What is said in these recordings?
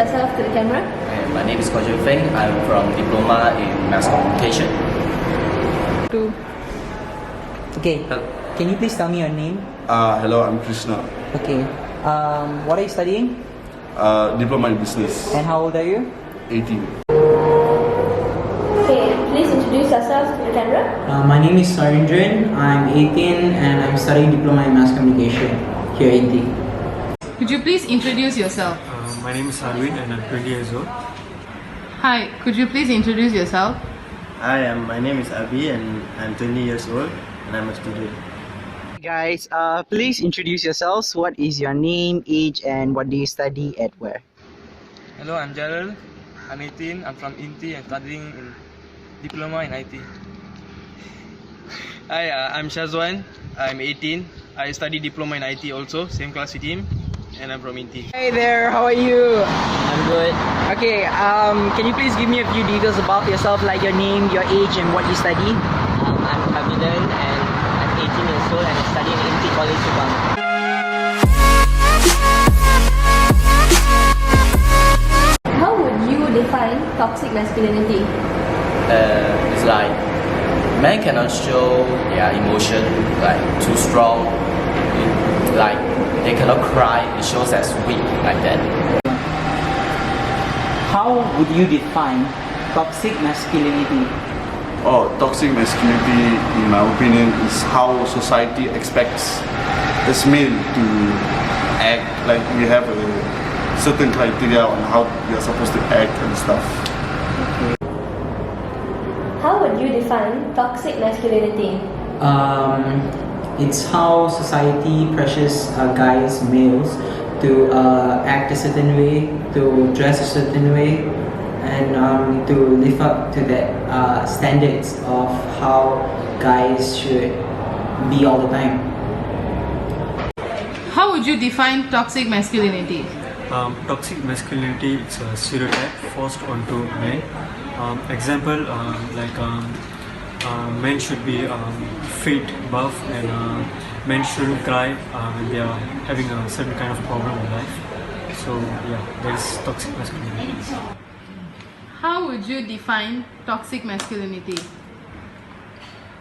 yourself to the camera? My name is Guo Feng. I'm from Diploma in Mass Communication. Okay, can you please tell me your name? Hello, I'm Krishna. Okay, what are you studying? Diploma in Business. And how old are you? 18. Okay, please introduce yourself to the camera. My name is Sarindran. I'm 18 and I'm studying Diploma in Mass Communication here at INTI. Could you please introduce yourself? My name is Arvind and I'm 20 years old. Hi, could you please introduce yourself? Hi, my name is Abhi and I'm 20 years old and I'm a student. Guys, please introduce yourselves. What is your name, age, and what do you study at where? Hello, I'm Gerald. I'm 18. I'm from INTI and studying in Diploma in IT. Hi, I'm Shazwan. I'm 18. I study Diploma in IT also, same class with him, and I'm from INTI. Hey there, how are you? I'm good. Okay, can you please give me a few details about yourself, like your name, your age, and what you study? I'm Abidan and I'm 18 years old and I study in INTI College Subang. How would you define toxic masculinity? It's like men cannot show their emotion like too strong. Like they cannot cry. It shows as weak like that. How would you define toxic masculinity? Toxic masculinity, in my opinion, is how society expects us male to act. Like we have a certain criteria on how we are supposed to act and stuff. How would you define toxic masculinity? It's how society pressures guys, males, to act a certain way, to dress a certain way, and to live up to that standards of how guys should be all the time. How would you define toxic masculinity? Toxic masculinity is a stereotype forced onto men. Example, men should be fit, buff, and men shouldn't cry when they are having a certain kind of problem in life. So yeah, that is toxic masculinity. How would you define toxic masculinity?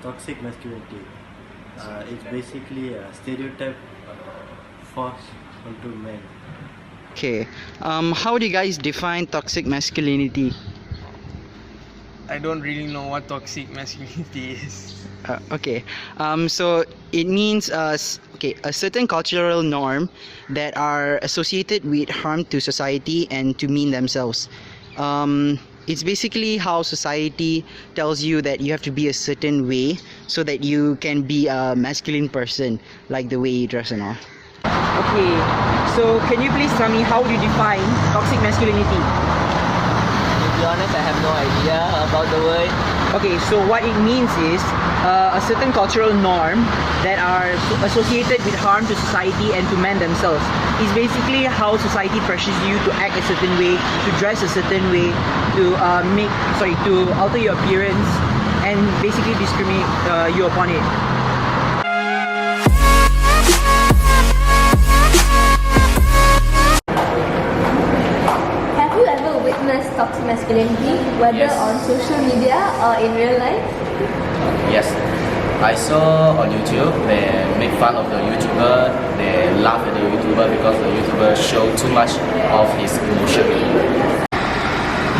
Toxic masculinity is basically a stereotype forced onto men. Okay, how do you guys define toxic masculinity? I don't really know what toxic masculinity is. Okay, so it means a certain cultural norm that are associated with harm to society and to men themselves. It's basically how society tells you that you have to be a certain way so that you can be a masculine person, like the way you dress and all. Okay, so can you please tell me how do you define toxic masculinity? To be honest, I have no idea about the word. Okay, so what it means is a certain cultural norm that are associated with harm to society and to men themselves. It's basically how society pressures you to act a certain way, to dress a certain way, to alter your appearance, and basically discriminate you upon it. Have you ever witnessed toxic masculinity, whether Yes. on social media or in real life? Yes, I saw on YouTube they make fun of the YouTuber. They laugh at the YouTuber because the YouTuber show too much of his emotion.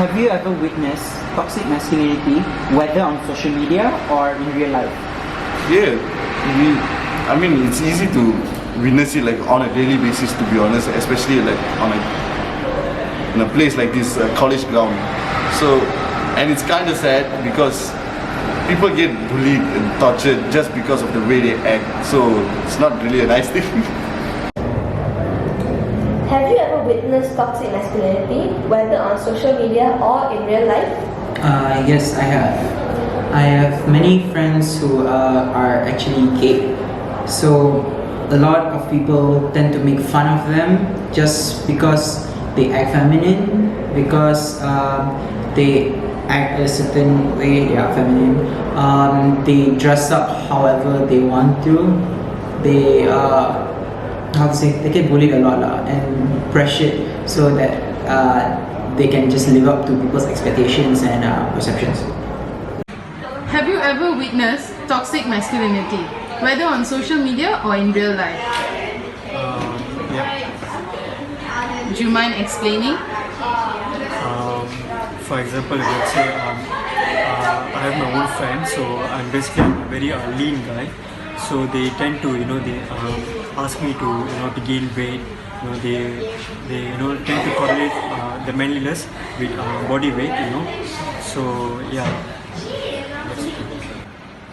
Have you ever witnessed toxic masculinity, whether on social media or in real life? Yeah, it's easy to witness it like on a daily basis, to be honest, especially like in a place like this college ground. So, and it's kind of sad because people get bullied and tortured just because of the way they act. So it's not really a nice thing. Have you ever witnessed toxic masculinity, whether on social media or in real life? Yes, I have. I have many friends who are actually gay. So a lot of people tend to make fun of them just because they act feminine, because they act a certain way, they are feminine. They dress up however they want to. They they get bullied a lot and pressured so that they can just live up to people's expectations and perceptions. Have you ever witnessed toxic masculinity, whether on social media or in real life? Yeah. Do you mind explaining? For example, let's say I have my own friends, so I'm basically a very lean guy. So they tend to, they ask me to gain weight. They tend to correlate the manliness with body weight. So yeah.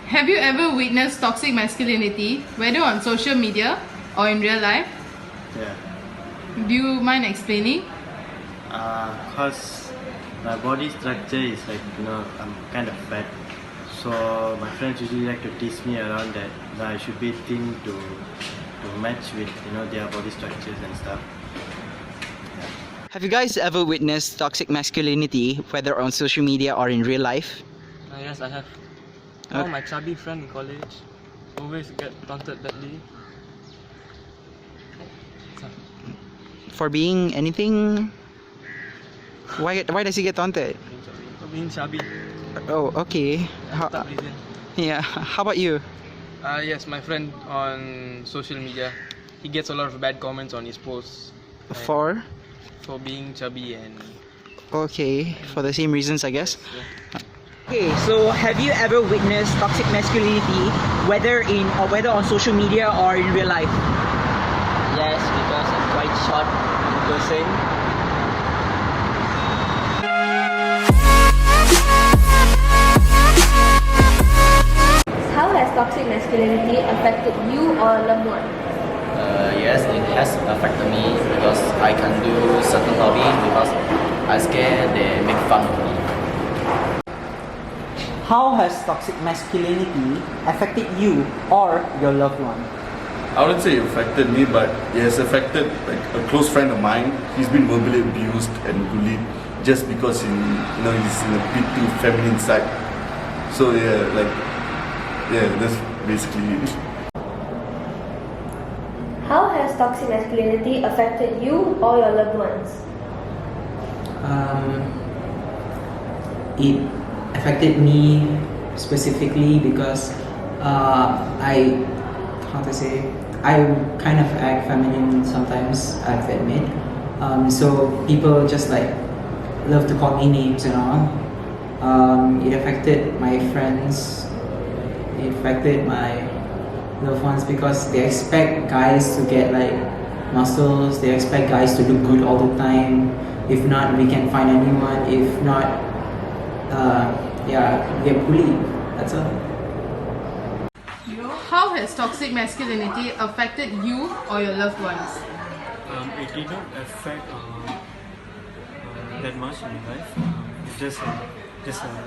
Have you ever witnessed toxic masculinity, whether on social media or in real life? Yeah. Do you mind explaining? Cause my body structure is like, I'm kind of fat. So my friends usually like to tease me around that I should be thin to match with their body structures and stuff. Have you guys ever witnessed toxic masculinity, whether on social media or in real life? Yes, I have. Okay. Oh, my chubby friend in college always get taunted badly. For being anything? Why does he get taunted? For being chubby. Oh, okay. That's the reason. Yeah. How about you? Yes, my friend on social media, he gets a lot of bad comments on his posts. like, For? For being chubby and Okay. For the same reasons, I guess. Okay, so have you ever witnessed toxic masculinity, whether on social media or in real life? Yes, because I'm quite short in person. How has toxic masculinity affected you or a loved one? Yes, it has affected me because I can't do certain hobbies because I scared they make fun of me. How has toxic masculinity affected you or your loved one? I wouldn't say it affected me, but it has affected like a close friend of mine. He's been verbally abused and bullied just because he's in a bit too feminine side. So that's basically it. How has toxic masculinity affected you or your loved ones? It affected me specifically because I kind of act feminine sometimes, I have to admit. So people just like love to call me names and all. It affected my friends. It affected my loved ones because they expect guys to get like muscles. They expect guys to look good all the time. If not, we can find a new one. If not, we get bullied. That's all. How has toxic masculinity affected you or your loved ones? It did not affect that much in my life. It's just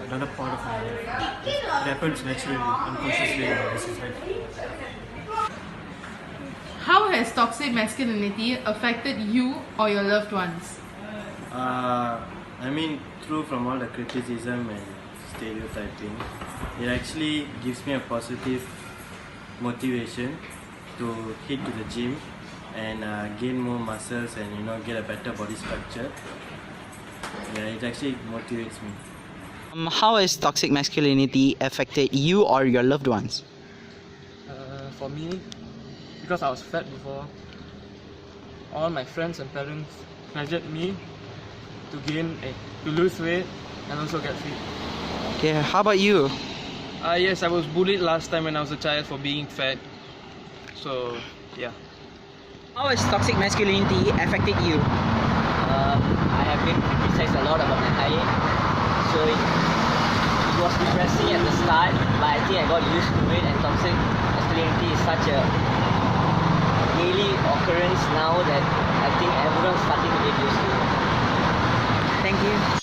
another part of my life. It happens naturally, unconsciously in my society. How has toxic masculinity affected you or your loved ones? Through from all the criticism and stereotyping, it actually gives me a positive motivation to hit to the gym and gain more muscles and get a better body structure. Yeah, it actually motivates me. How has toxic masculinity affected you or your loved ones? for me, because I was fat before, all my friends and parents pressured me to lose weight and also get fit. Okay, how about you? Yes, I was bullied last time when I was a child for being fat. So, yeah. How has toxic masculinity affected you? I have been criticized a lot about my height. So it was depressing at the start, but I think I got used to it, and toxic masculinity is such a daily occurrence now that I think everyone's starting to get used to it. Thank you.